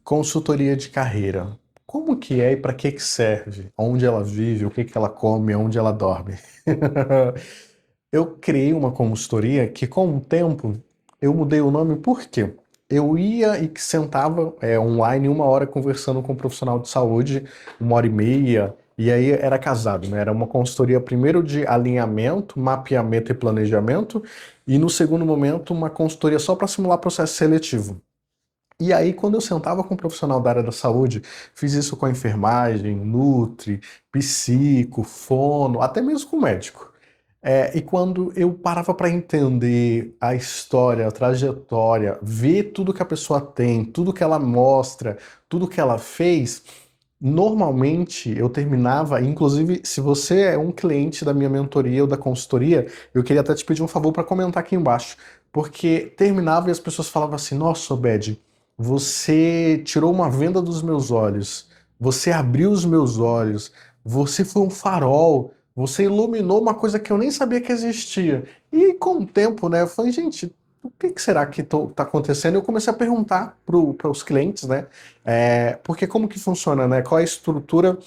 Consultoria de carreira. Como que é e para que que serve? Onde ela vive, o que que ela come, onde ela dorme? Eu criei uma consultoria que, com o tempo, eu mudei o nome porque eu ia e que sentava online 1 hora conversando com um profissional de saúde, 1 hora e meia, e aí era casado, né? Era uma consultoria primeiro de alinhamento, mapeamento e planejamento, e no segundo momento uma consultoria só para simular processo seletivo. E aí, quando eu sentava com um profissional da área da saúde, fiz isso com a enfermagem, nutri, psico, fono, até mesmo com o médico. E quando eu parava para entender a história, a trajetória, ver tudo que a pessoa tem, tudo que ela mostra, tudo que ela fez, normalmente eu terminava, inclusive, se você é um cliente da minha mentoria ou da consultoria, eu queria até te pedir um favor para comentar aqui embaixo, porque terminava e as pessoas falavam assim: Nossa, Obed, você tirou uma venda dos meus olhos, você abriu os meus olhos, você foi um farol, você iluminou uma coisa que eu nem sabia que existia. E com o tempo, né, eu falei, gente, o que que será que tá acontecendo? Eu comecei a perguntar para os clientes, né? Porque como que funciona, né? Qual é a estrutura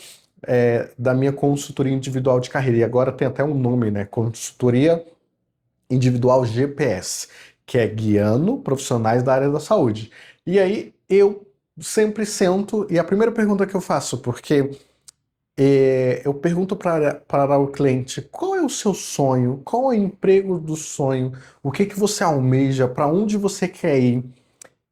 da minha consultoria individual de carreira? E agora tem até um nome, né? Consultoria individual GPS, que é guiando profissionais da área da saúde. E aí eu sempre sento e a primeira pergunta que eu faço, porque eu pergunto para o cliente qual é o seu sonho, qual é o emprego do sonho, o que que você almeja, para onde você quer ir.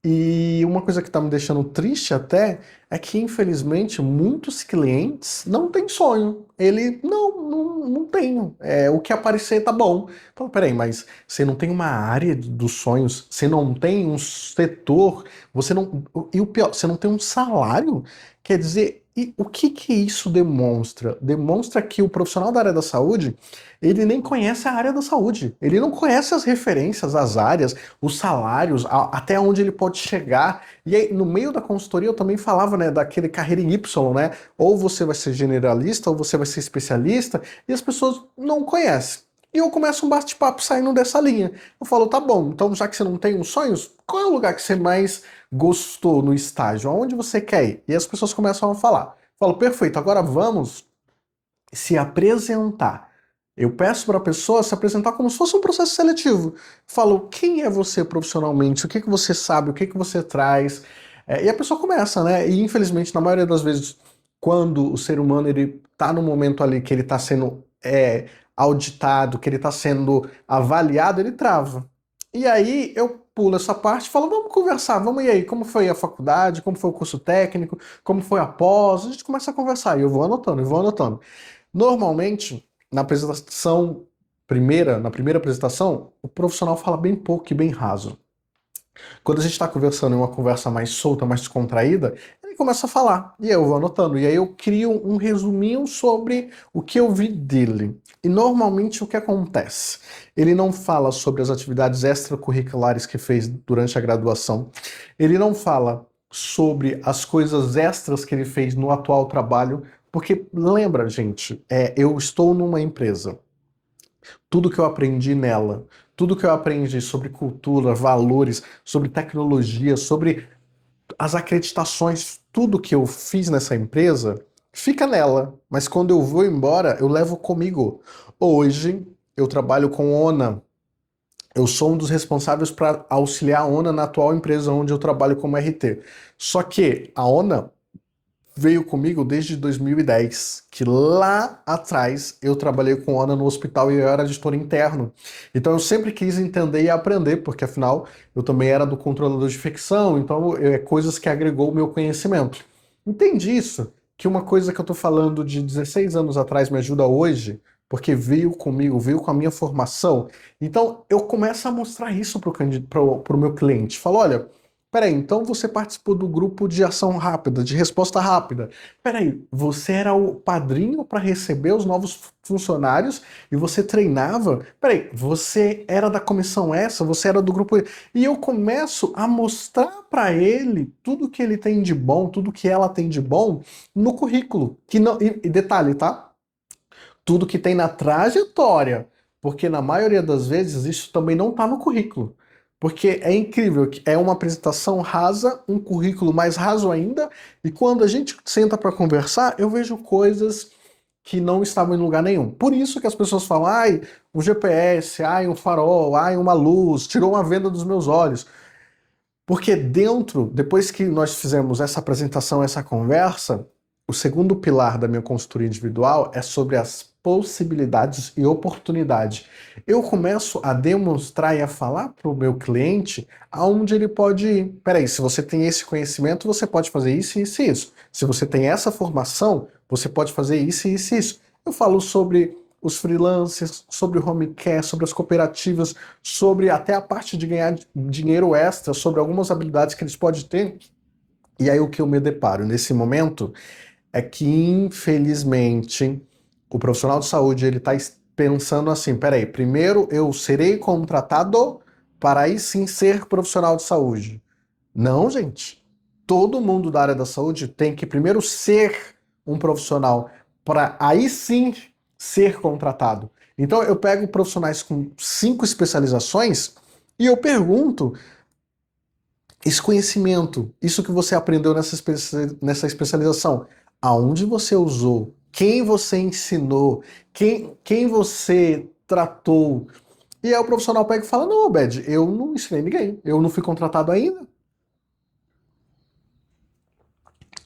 E uma coisa que está me deixando triste até é que, infelizmente, muitos clientes não têm sonho. Ele, não tenho. O que aparecer tá bom. Fala, peraí, mas você não tem uma área dos sonhos, você não tem um setor, você não. E o pior, você não tem um salário. Quer dizer, e o que que isso demonstra? Demonstra que o profissional da área da saúde, ele nem conhece a área da saúde. Ele não conhece as referências, as áreas, os salários, até onde ele pode chegar. E aí, no meio da consultoria, eu também falava, né, daquele carreira em Y, né? Ou você vai ser generalista, ou você vai ser especialista, e as pessoas não conhecem. E eu começo um bate-papo saindo dessa linha. Eu falo, tá bom, então já que você não tem uns sonhos, qual é o lugar que você mais gostou no estágio? Aonde você quer ir? E as pessoas começam a falar. Eu falo, perfeito, agora vamos se apresentar. Eu peço para a pessoa se apresentar como se fosse um processo seletivo. Falo, quem é você profissionalmente? O que que você sabe? O que que você traz? E a pessoa começa, né? E infelizmente, na maioria das vezes, quando o ser humano ele está no momento ali que ele está sendo auditado, que ele está sendo avaliado, ele trava. E aí eu pulo essa parte e falo, vamos conversar, vamos e aí, como foi a faculdade, como foi o curso técnico, como foi a pós, a gente começa a conversar, e eu vou anotando, eu vou anotando. Normalmente, na primeira apresentação, o profissional fala bem pouco e bem raso. Quando a gente está conversando em uma conversa mais solta, mais descontraída, ele começa a falar. E aí eu vou anotando. E aí eu crio um resuminho sobre o que eu vi dele. E normalmente o que acontece? Ele não fala sobre as atividades extracurriculares que fez durante a graduação. Ele não fala sobre as coisas extras que ele fez no atual trabalho. Porque lembra, gente, eu estou numa empresa. Tudo que eu aprendi nela, tudo que eu aprendi sobre cultura, valores, sobre tecnologia, sobre as acreditações, tudo que eu fiz nessa empresa, fica nela. Mas quando eu vou embora, eu levo comigo. Hoje, eu trabalho com ONA. Eu sou um dos responsáveis para auxiliar a ONA na atual empresa onde eu trabalho como RT. Só que a ONA veio comigo desde 2010, que lá atrás eu trabalhei com ONA no hospital e eu era gestor interno. Então eu sempre quis entender e aprender, porque afinal eu também era do controlador de infecção, então coisas que agregou o meu conhecimento. Entendi isso, que uma coisa que eu estou falando de 16 anos atrás me ajuda hoje, porque veio comigo, veio com a minha formação. Então eu começo a mostrar isso para o meu cliente. Falo, olha, peraí, então você participou do grupo de ação rápida, de resposta rápida. Peraí, você era o padrinho para receber os novos funcionários e você treinava? Peraí, você era da comissão essa, você era do grupo. E eu começo a mostrar para ele tudo que ele tem de bom, tudo que ela tem de bom no currículo. Que não, e detalhe, tá? Tudo que tem na trajetória. Porque na maioria das vezes isso também não está no currículo. Porque é incrível, que é uma apresentação rasa, um currículo mais raso ainda, e quando a gente senta para conversar, eu vejo coisas que não estavam em lugar nenhum. Por isso que as pessoas falam, ai, um GPS, ai, um farol, ai, uma luz, tirou uma venda dos meus olhos. Porque dentro, depois que nós fizemos essa apresentação, essa conversa, o segundo pilar da minha consultoria individual é sobre as possibilidades e oportunidades. Eu começo a demonstrar e a falar para o meu cliente aonde ele pode ir. Peraí, se você tem esse conhecimento, você pode fazer isso, isso e isso. Se você tem essa formação, você pode fazer isso, isso e isso. Eu falo sobre os freelancers, sobre o home care, sobre as cooperativas, sobre até a parte de ganhar dinheiro extra, sobre algumas habilidades que eles podem ter. E aí o que eu me deparo nesse momento é que, infelizmente, o profissional de saúde ele está pensando assim, peraí, primeiro eu serei contratado para aí sim ser profissional de saúde. Não, gente. Todo mundo da área da saúde tem que primeiro ser um profissional para aí sim ser contratado. Então eu pego profissionais com 5 especializações e eu pergunto: esse conhecimento, isso que você aprendeu nessa especialização, aonde você usou? Quem você ensinou? Quem você tratou? E aí o profissional pega e fala: não, Obed, eu não ensinei ninguém, eu não fui contratado ainda.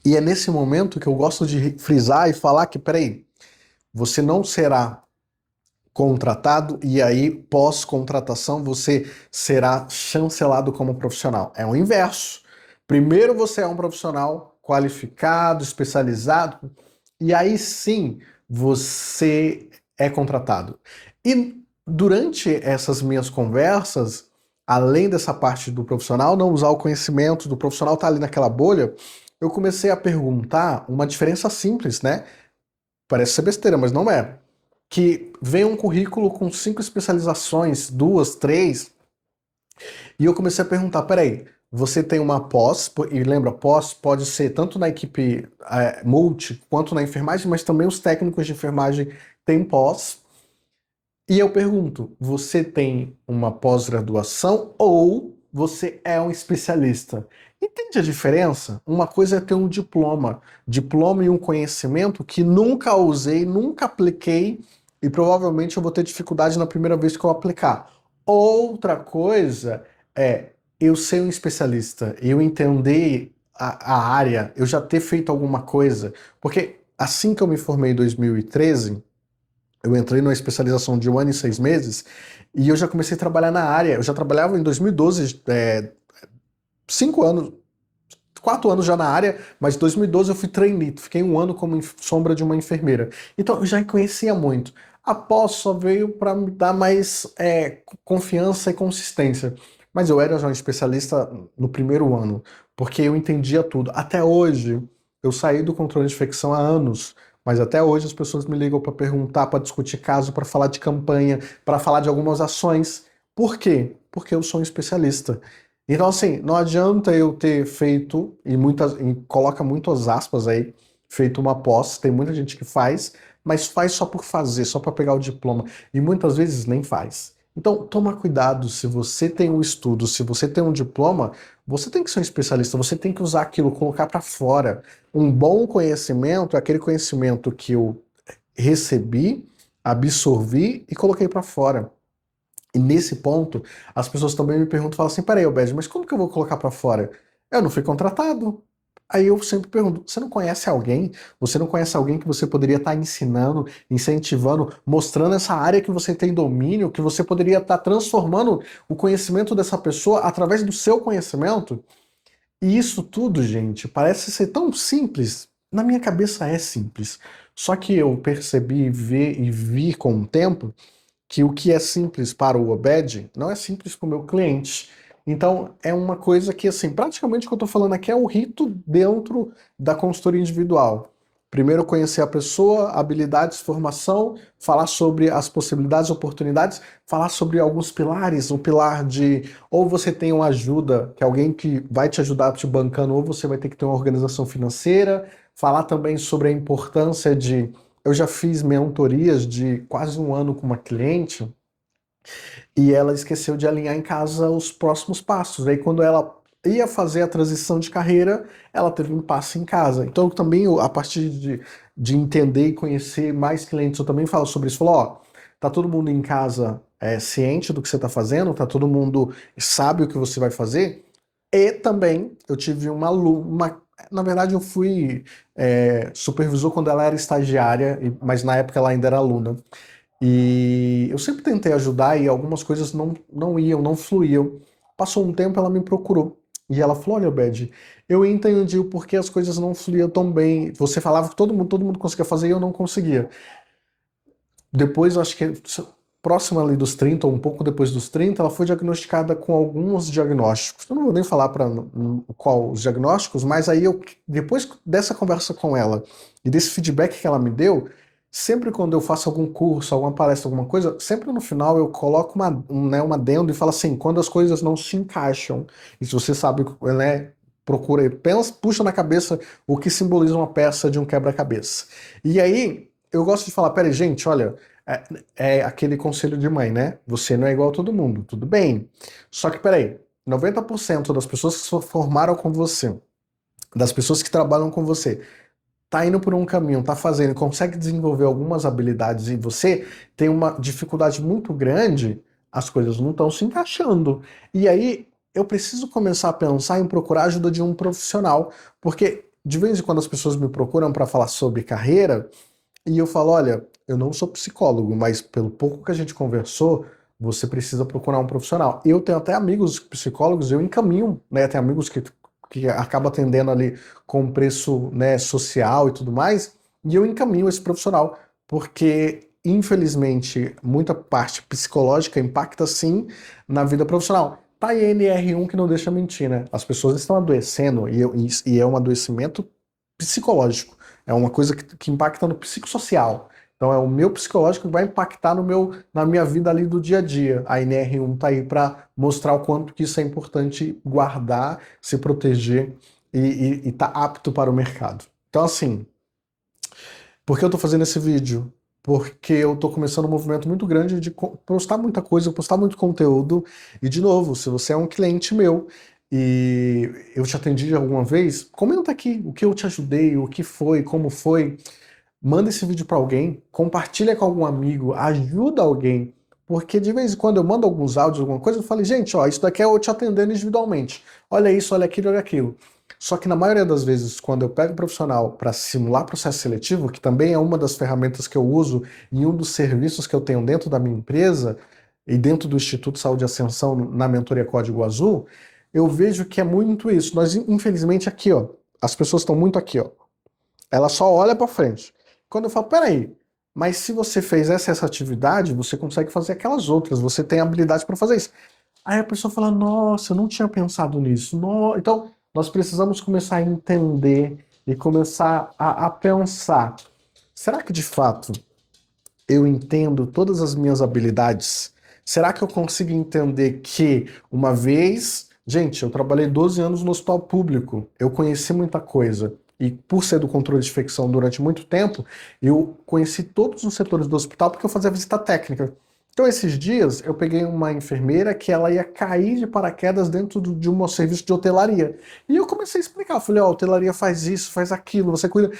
E é nesse momento que eu gosto de frisar e falar que, peraí, você não será contratado e aí, pós-contratação, você será chancelado como profissional. É o inverso. Primeiro você é um profissional qualificado, especializado, e aí sim você é contratado. E durante essas minhas conversas, além dessa parte do profissional não usar o conhecimento, do profissional estar ali naquela bolha, eu comecei a perguntar uma diferença simples, né? Parece ser besteira, mas não é. Que vem um currículo com 5 especializações, 2, 3, e eu comecei a perguntar, peraí, você tem uma pós, e lembra, pós pode ser tanto na equipe multi quanto na enfermagem, mas também os técnicos de enfermagem têm pós. E eu pergunto, você tem uma pós-graduação ou você é um especialista? Entende a diferença? Uma coisa é ter um diploma e um conhecimento que nunca usei, nunca apliquei e provavelmente eu vou ter dificuldade na primeira vez que eu aplicar. Outra coisa é eu ser um especialista, eu entender a área, eu já ter feito alguma coisa, porque assim que eu me formei em 2013, eu entrei numa especialização de 1 ano e 6 meses e eu já comecei a trabalhar na área. Eu já trabalhava em 2012, 5 anos, 4 anos já na área, mas em 2012 eu fui trainee, fiquei 1 ano como sombra de uma enfermeira. Então eu já conhecia muito. A pós só veio para me dar mais confiança e consistência. Mas eu era já um especialista no primeiro ano, porque eu entendia tudo. Até hoje, eu saí do controle de infecção há anos, mas até hoje as pessoas me ligam para perguntar, para discutir caso, para falar de campanha, para falar de algumas ações. Por quê? Porque eu sou um especialista. Então, assim, não adianta eu ter feito, e coloca muitas aspas aí, feito uma pós, tem muita gente que faz, mas faz só por fazer, só para pegar o diploma, e muitas vezes nem faz. Então, toma cuidado, se você tem um estudo, se você tem um diploma, você tem que ser um especialista, você tem que usar aquilo, colocar para fora. Um bom conhecimento é aquele conhecimento que eu recebi, absorvi e coloquei para fora. E nesse ponto, as pessoas também me perguntam, falam assim, peraí, Obed, mas como que eu vou colocar pra fora? Eu não fui contratado. Aí eu sempre pergunto, você não conhece alguém? Você não conhece alguém que você poderia estar ensinando, incentivando, mostrando essa área que você tem domínio, que você poderia estar transformando o conhecimento dessa pessoa através do seu conhecimento? E isso tudo, gente, parece ser tão simples. Na minha cabeça é simples. Só que eu percebi, vi com o tempo que o que é simples para o Obed não é simples para o meu cliente. Então, é uma coisa que, assim, praticamente o que eu estou falando aqui é o rito dentro da consultoria individual. Primeiro conhecer a pessoa, habilidades, formação, falar sobre as possibilidades, oportunidades, falar sobre alguns pilares, o pilar de ou você tem uma ajuda, que é alguém que vai te ajudar te bancando, ou você vai ter que ter uma organização financeira, falar também sobre a importância de eu já fiz mentorias de quase 1 ano com uma cliente E ela esqueceu de alinhar em casa os próximos passos. Aí quando ela ia fazer a transição de carreira, ela teve um impasse em casa. Então também, a partir de entender e conhecer mais clientes, eu também falo sobre isso. Falo, ó, tá todo mundo em casa ciente do que você tá fazendo, tá todo mundo sabe o que você vai fazer. E também eu tive uma aluna, na verdade eu fui supervisor quando ela era estagiária, mas na época ela ainda era aluna. E eu sempre tentei ajudar e algumas coisas não iam, não fluíam. Passou um tempo, ela me procurou. E ela falou: Olha, Bed, eu entendi o porquê as coisas não fluíam tão bem. Você falava que todo mundo conseguia fazer e eu não conseguia. Depois, eu acho que próxima ali dos 30 ou um pouco depois dos 30, ela foi diagnosticada com alguns diagnósticos. Eu não vou nem falar para qual os diagnósticos, mas aí depois dessa conversa com ela e desse feedback que ela me deu, sempre quando eu faço algum curso, alguma palestra, alguma coisa, sempre no final eu coloco uma adendo e falo assim, quando as coisas não se encaixam, e se você sabe, né, procura, pensa, puxa na cabeça o que simboliza uma peça de um quebra-cabeça. E aí, eu gosto de falar, peraí, gente, olha, é, é aquele conselho de mãe, né? Você não é igual a todo mundo, tudo bem. Só que, peraí, 90% das pessoas que se formaram com você, das pessoas que trabalham com você, tá indo por um caminho, tá fazendo, consegue desenvolver algumas habilidades em você, tem uma dificuldade muito grande, as coisas não estão se encaixando. E aí, eu preciso começar a pensar em procurar a ajuda de um profissional, porque de vez em quando as pessoas me procuram para falar sobre carreira, e eu falo, olha, eu não sou psicólogo, mas pelo pouco que a gente conversou, você precisa procurar um profissional. Eu tenho até amigos psicólogos, eu encaminho, né? Tem amigos que acaba atendendo ali com preço, né, social e tudo mais, e eu encaminho esse profissional, porque infelizmente muita parte psicológica impacta sim na vida profissional. Tá aí a NR1 que não deixa mentir, né? As pessoas estão adoecendo e é um adoecimento psicológico. É uma coisa que impacta no psicossocial. Então é o meu psicológico que vai impactar na minha vida ali do dia a dia. A NR1 tá aí para mostrar o quanto que isso é importante guardar, se proteger e tá apto para o mercado. Então assim, por que eu tô fazendo esse vídeo? Porque eu tô começando um movimento muito grande de postar muita coisa, postar muito conteúdo. E, de novo, se você é um cliente meu e eu te atendi alguma vez, comenta aqui o que eu te ajudei, o que foi, como foi. Manda esse vídeo para alguém, compartilha com algum amigo, ajuda alguém. Porque de vez em quando eu mando alguns áudios, alguma coisa, eu falo, gente, ó, isso daqui é eu te atendendo individualmente. Olha isso, olha aquilo, olha aquilo. Só que na maioria das vezes, quando eu pego um profissional para simular processo seletivo, que também é uma das ferramentas que eu uso e um dos serviços que eu tenho dentro da minha empresa e dentro do Instituto Saúde e Ascensão na mentoria Código Azul, eu vejo que é muito isso. Nós, infelizmente, aqui, ó, as pessoas estão muito aqui, ó. Ela só olha para frente. Quando eu falo, peraí, mas se você fez essa atividade, você consegue fazer aquelas outras, você tem habilidade para fazer isso. Aí a pessoa fala, nossa, eu não tinha pensado nisso. Então, nós precisamos começar a entender e começar a pensar. Será que de fato eu entendo todas as minhas habilidades? Será que eu consigo entender que uma vez, gente, eu trabalhei 12 anos no hospital público, eu conheci muita coisa. E por ser do controle de infecção durante muito tempo, eu conheci todos os setores do hospital porque eu fazia visita técnica. Então, esses dias, eu peguei uma enfermeira que ela ia cair de paraquedas dentro de um serviço de hotelaria. E eu comecei a explicar. Eu falei, ó, a hotelaria faz isso, faz aquilo, você cuida.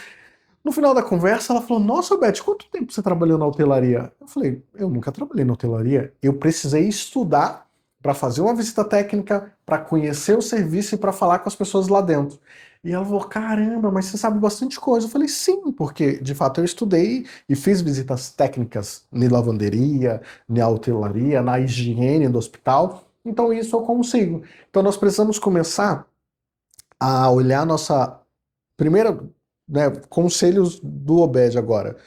No final da conversa, ela falou, nossa, Beth, quanto tempo você trabalhou na hotelaria? Eu falei, eu nunca trabalhei na hotelaria. Eu precisei estudar para fazer uma visita técnica, para conhecer o serviço e para falar com as pessoas lá dentro. E ela falou, caramba, mas você sabe bastante coisa. Eu falei, sim, porque de fato eu estudei e fiz visitas técnicas na lavanderia, na hotelaria, na higiene do hospital. Então isso eu consigo. Então nós precisamos começar a olhar nossa primeira, né, conselhos do Obed agora.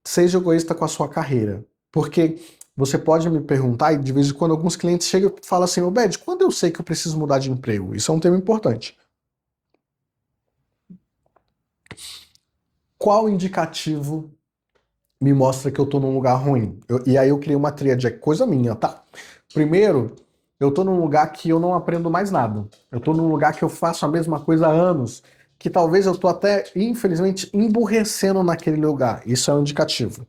Seja egoísta com a sua carreira. Porque você pode me perguntar, e de vez em quando alguns clientes chegam e falam assim, Obed, quando eu sei que eu preciso mudar de emprego? Isso é um tema importante. Qual indicativo me mostra que eu tô num lugar ruim? E aí eu criei uma tríade, é coisa minha, tá? Primeiro, eu tô num lugar que eu não aprendo mais nada. Eu tô num lugar que eu faço a mesma coisa há anos, que talvez eu tô até, infelizmente, emburrecendo naquele lugar. Isso é um indicativo.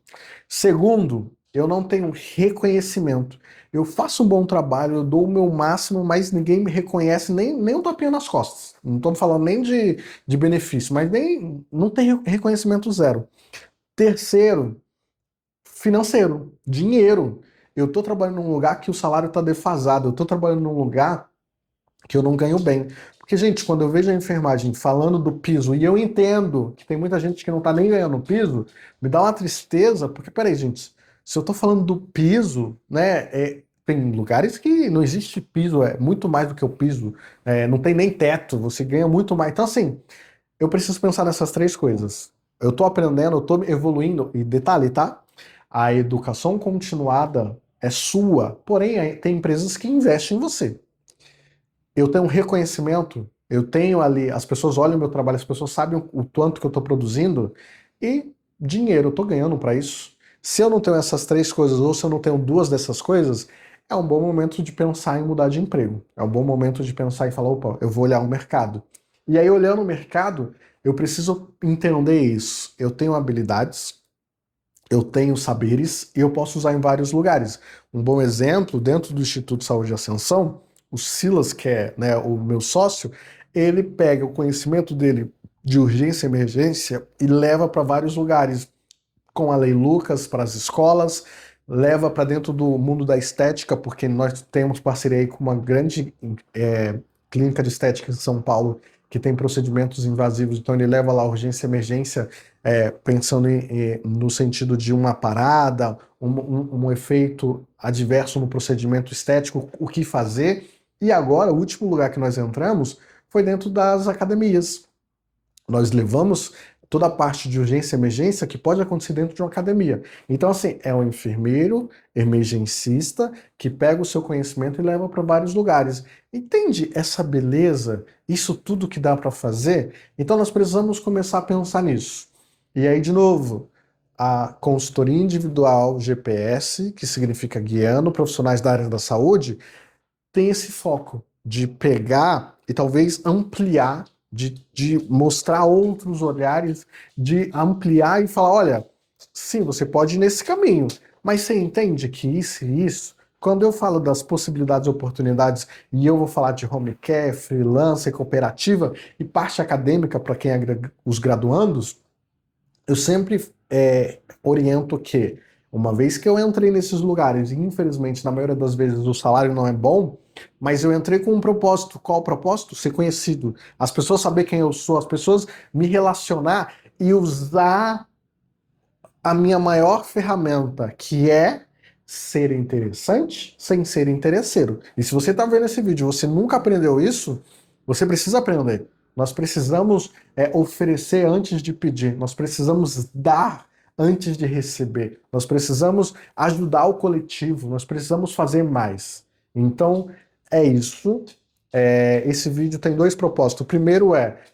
Segundo, eu não tenho reconhecimento. Eu faço um bom trabalho, eu dou o meu máximo, mas ninguém me reconhece, nem um tapinha nas costas. Não estou falando nem de benefício, mas nem não tem reconhecimento zero. Terceiro, financeiro, dinheiro. Eu estou trabalhando num lugar que o salário está defasado, eu estou trabalhando num lugar que eu não ganho bem. Porque, gente, quando eu vejo a enfermagem falando do piso, e eu entendo que tem muita gente que não tá nem ganhando piso, me dá uma tristeza, porque, peraí, gente, se eu tô falando do piso, né, tem lugares que não existe piso, é muito mais do que o piso, não tem nem teto, você ganha muito mais. Então, assim, eu preciso pensar nessas três coisas. Eu tô aprendendo, eu tô evoluindo, e detalhe, tá? A educação continuada é sua, porém, tem empresas que investem em você. Eu tenho um reconhecimento, eu tenho ali, as pessoas olham o meu trabalho, as pessoas sabem o tanto que eu estou produzindo e dinheiro, eu estou ganhando para isso. Se eu não tenho essas três coisas ou se eu não tenho duas dessas coisas, é um bom momento de pensar em mudar de emprego. É um bom momento de pensar e falar, opa, eu vou olhar o mercado. E aí, olhando o mercado, eu preciso entender isso. Eu tenho habilidades, eu tenho saberes e eu posso usar em vários lugares. Um bom exemplo, dentro do Instituto Saúde e Ascensão, o Silas, que é, né, o meu sócio, ele pega o conhecimento dele de urgência e emergência e leva para vários lugares, com a Lei Lucas para as escolas, leva para dentro do mundo da estética, porque nós temos parceria aí com uma grande clínica de estética em São Paulo que tem procedimentos invasivos, então ele leva lá urgência e emergência, pensando no sentido de uma parada, um efeito adverso no procedimento estético, o que fazer. E agora, o último lugar que nós entramos foi dentro das academias. Nós levamos toda a parte de urgência e emergência que pode acontecer dentro de uma academia. Então, assim, é um enfermeiro, emergencista, que pega o seu conhecimento e leva para vários lugares. Entende essa beleza? Isso tudo que dá para fazer? Então, nós precisamos começar a pensar nisso. E aí, de novo, a consultoria individual GPS, que significa guiando profissionais da área da saúde, tem esse foco de pegar e talvez ampliar, de mostrar outros olhares, de ampliar e falar, olha, sim, você pode ir nesse caminho, mas você entende que isso e isso, quando eu falo das possibilidades e oportunidades, e eu vou falar de home care, freelancer, cooperativa e parte acadêmica para quem é os graduandos, eu sempre oriento que, uma vez que eu entrei nesses lugares, e infelizmente na maioria das vezes o salário não é bom, mas eu entrei com um propósito. Qual o propósito? Ser conhecido. As pessoas saber quem eu sou, as pessoas me relacionar e usar a minha maior ferramenta, que é ser interessante sem ser interesseiro. E se você está vendo esse vídeo e você nunca aprendeu isso, você precisa aprender. Nós precisamos oferecer antes de pedir. Nós precisamos dar antes de receber. Nós precisamos ajudar o coletivo. Nós precisamos fazer mais. Então, é isso. Esse vídeo tem dois propósitos. O primeiro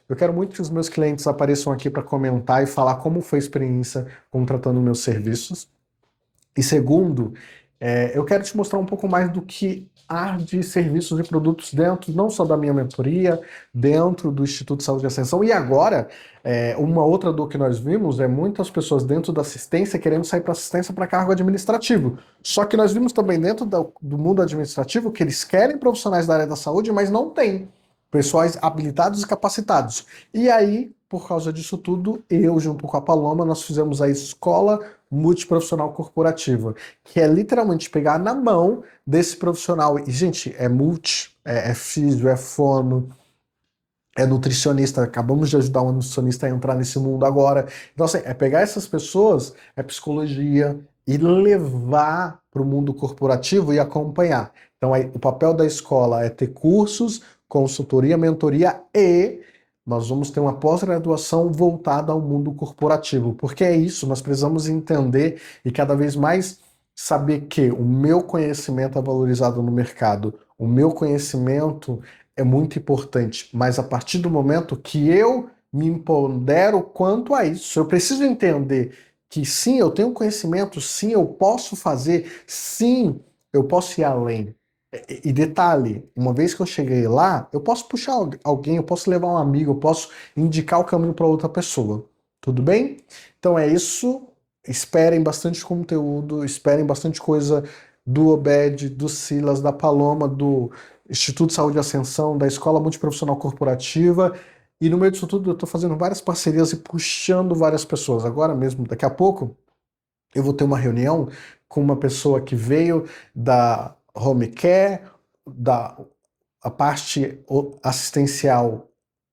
eu quero muito que os meus clientes apareçam aqui para comentar e falar como foi a experiência contratando meus serviços. E segundo, eu quero te mostrar um pouco mais do que há de serviços e produtos dentro, não só da minha mentoria, dentro do Instituto de Saúde e Ascensão. E agora, uma outra dor que nós vimos é muitas pessoas dentro da assistência querendo sair para assistência para cargo administrativo. Só que nós vimos também dentro do mundo administrativo que eles querem profissionais da área da saúde, mas não tem pessoais habilitados e capacitados. E aí, por causa disso tudo, eu, junto com a Paloma, nós fizemos a escola multiprofissional corporativa, que é literalmente pegar na mão desse profissional. E, gente, é multi, é físio, é fono, é nutricionista. Acabamos de ajudar uma nutricionista a entrar nesse mundo agora. Então, assim, é pegar essas pessoas, é psicologia, e levar para o mundo corporativo e acompanhar. Então, aí, o papel da escola é ter cursos, consultoria, mentoria e nós vamos ter uma pós-graduação voltada ao mundo corporativo, porque é isso, nós precisamos entender e cada vez mais saber que o meu conhecimento é valorizado no mercado, o meu conhecimento é muito importante, mas a partir do momento que eu me empodero quanto a isso, eu preciso entender que sim, eu tenho conhecimento, sim, eu posso fazer, sim, eu posso ir além. E detalhe, uma vez que eu cheguei lá, eu posso puxar alguém, eu posso levar um amigo, eu posso indicar o caminho para outra pessoa. Tudo bem? Então é isso. esperem bastante conteúdo, esperem bastante coisa do Obed, do Silas, da Paloma, do Instituto de Saúde e Ascensão, da Escola Multiprofissional Corporativa. E no meio disso tudo eu estou fazendo várias parcerias e puxando várias pessoas. Agora mesmo, daqui a pouco, eu vou ter uma reunião com uma pessoa que veio da home care, da a parte assistencial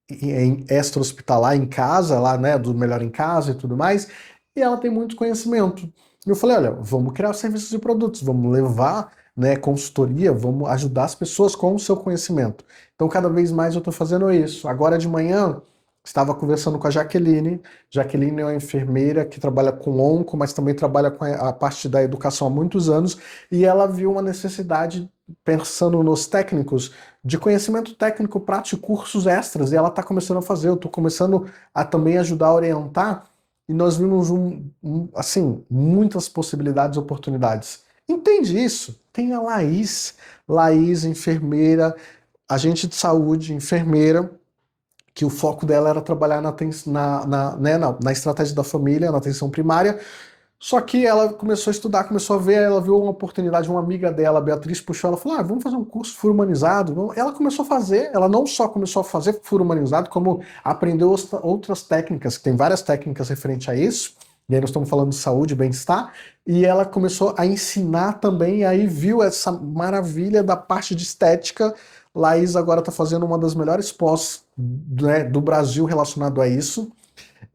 em extra-hospitalar, em casa, lá, né, do Melhor em Casa e tudo mais, e ela tem muito conhecimento. E eu falei, olha, vamos criar serviços e produtos, vamos levar, né, consultoria, vamos ajudar as pessoas com o seu conhecimento. Então, cada vez mais eu estou fazendo isso. Agora de manhã, estava conversando com a Jaqueline. Jaqueline é uma enfermeira que trabalha com onco, mas também trabalha com a parte da educação há muitos anos, e ela viu uma necessidade, pensando nos técnicos, de conhecimento técnico, prático, cursos extras, e ela está começando a fazer, eu estou começando a também ajudar a orientar, e nós vimos, assim, muitas possibilidades e oportunidades. Entende isso? Tem a Laís, enfermeira, agente de saúde, enfermeira, que o foco dela era trabalhar na estratégia da família, na atenção primária. Só que ela começou a estudar, começou a ver, ela viu uma oportunidade, uma amiga dela, a Beatriz, puxou ela e falou, vamos fazer um curso Furo Humanizado. Ela começou a fazer, ela não só começou a fazer Furo Humanizado, como aprendeu outras técnicas, que tem várias técnicas referentes a isso, e aí nós estamos falando de saúde, bem-estar, e ela começou a ensinar também, e aí viu essa maravilha da parte de estética. Laís agora está fazendo uma das melhores pós, né, do Brasil relacionado a isso,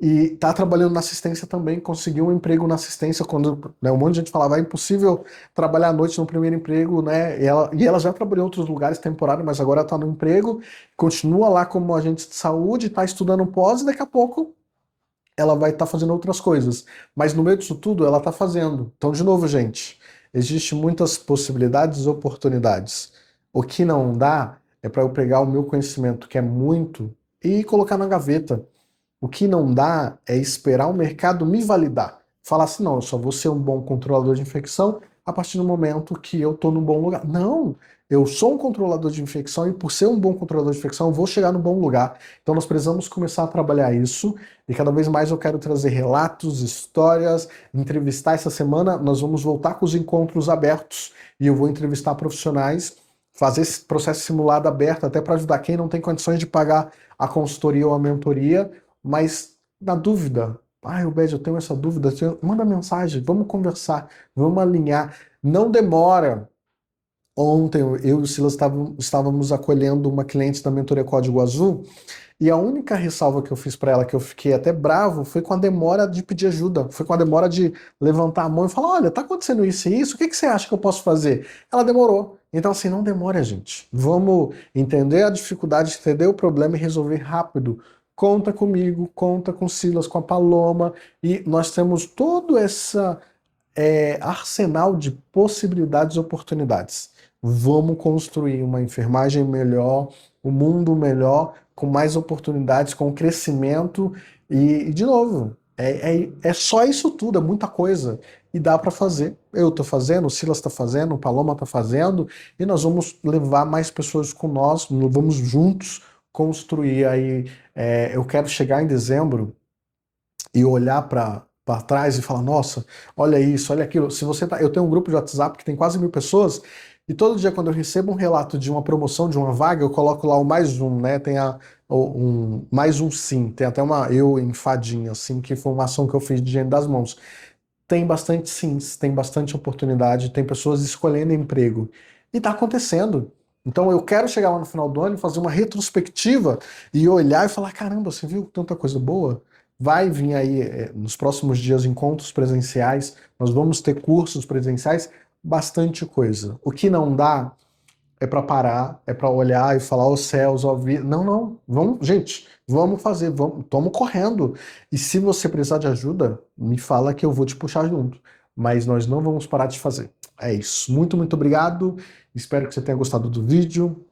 e tá trabalhando na assistência também, conseguiu um emprego na assistência quando, né, um monte de gente falava, é impossível trabalhar à noite no primeiro emprego, né? E ela já trabalhou em outros lugares temporário, mas agora está no emprego, continua lá como agente de saúde, está estudando pós e daqui a pouco ela vai estar fazendo outras coisas. Mas no meio disso tudo, ela está fazendo. Então, de novo, gente, existem muitas possibilidades e oportunidades. O que não dá é para eu pegar o meu conhecimento, que é muito, e colocar na gaveta. O que não dá é esperar o mercado me validar. Falar assim, não, eu só vou ser um bom controlador de infecção a partir do momento que eu estou no bom lugar. Não, eu sou um controlador de infecção e por ser um bom controlador de infecção eu vou chegar no bom lugar. Então nós precisamos começar a trabalhar isso e cada vez mais eu quero trazer relatos, histórias, entrevistar. Essa semana nós vamos voltar com os encontros abertos e eu vou entrevistar profissionais, fazer esse processo simulado aberto até para ajudar quem não tem condições de pagar a consultoria ou a mentoria, mas na dúvida, Obed, eu tenho essa dúvida, manda mensagem, vamos conversar, vamos alinhar. Não demora. Ontem eu e o Silas estávamos acolhendo uma cliente da mentoria Código Azul, e a única ressalva que eu fiz para ela, que eu fiquei até bravo, foi com a demora de pedir ajuda, foi com a demora de levantar a mão e falar, olha, tá acontecendo isso e isso, o que que você acha que eu posso fazer? Ela demorou. Então assim, não demore, gente. Vamos entender a dificuldade, entender o problema e resolver rápido. Conta comigo, conta com o Silas, com a Paloma, e nós temos todo esse arsenal de possibilidades e oportunidades. Vamos construir uma enfermagem melhor, um mundo melhor, com mais oportunidades, com crescimento e de novo, é só isso tudo, é muita coisa. E dá para fazer. Eu estou fazendo, o Silas está fazendo, o Paloma está fazendo, e nós vamos levar mais pessoas com nós, vamos juntos construir aí. Eu quero chegar em dezembro e olhar para trás e falar, nossa, olha isso, olha aquilo. Se você tá, eu tenho um grupo de WhatsApp que tem quase 1000 pessoas, e todo dia quando eu recebo um relato de uma promoção, de uma vaga, eu coloco lá o mais um, né? Tem mais um sim, tem até uma eu em fadinha, assim, que foi uma ação que eu fiz de Higiene das Mãos. Tem bastante sims, tem bastante oportunidade, tem pessoas escolhendo emprego. E tá acontecendo. Então eu quero chegar lá no final do ano e fazer uma retrospectiva e olhar e falar, caramba, você viu tanta coisa boa? Vai vir aí nos próximos dias encontros presenciais, nós vamos ter cursos presenciais, bastante coisa. O que não dá é para parar, é para olhar e falar, os céus, ó vida. Não, não, vamos, gente, vamos fazer, vamos, estamos correndo. E se você precisar de ajuda, me fala que eu vou te puxar junto. Mas nós não vamos parar de fazer. É isso. Muito, muito obrigado. Espero que você tenha gostado do vídeo.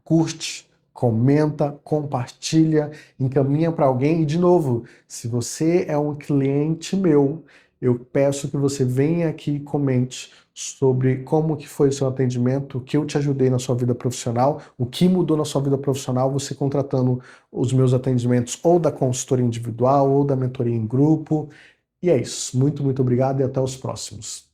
Curte, comenta, compartilha, encaminha para alguém. E, de novo, se você é um cliente meu, eu peço que você venha aqui e comente sobre como que foi o seu atendimento, o que eu te ajudei na sua vida profissional, o que mudou na sua vida profissional, você contratando os meus atendimentos ou da consultoria individual ou da mentoria em grupo. E é isso. Muito, muito obrigado e até os próximos.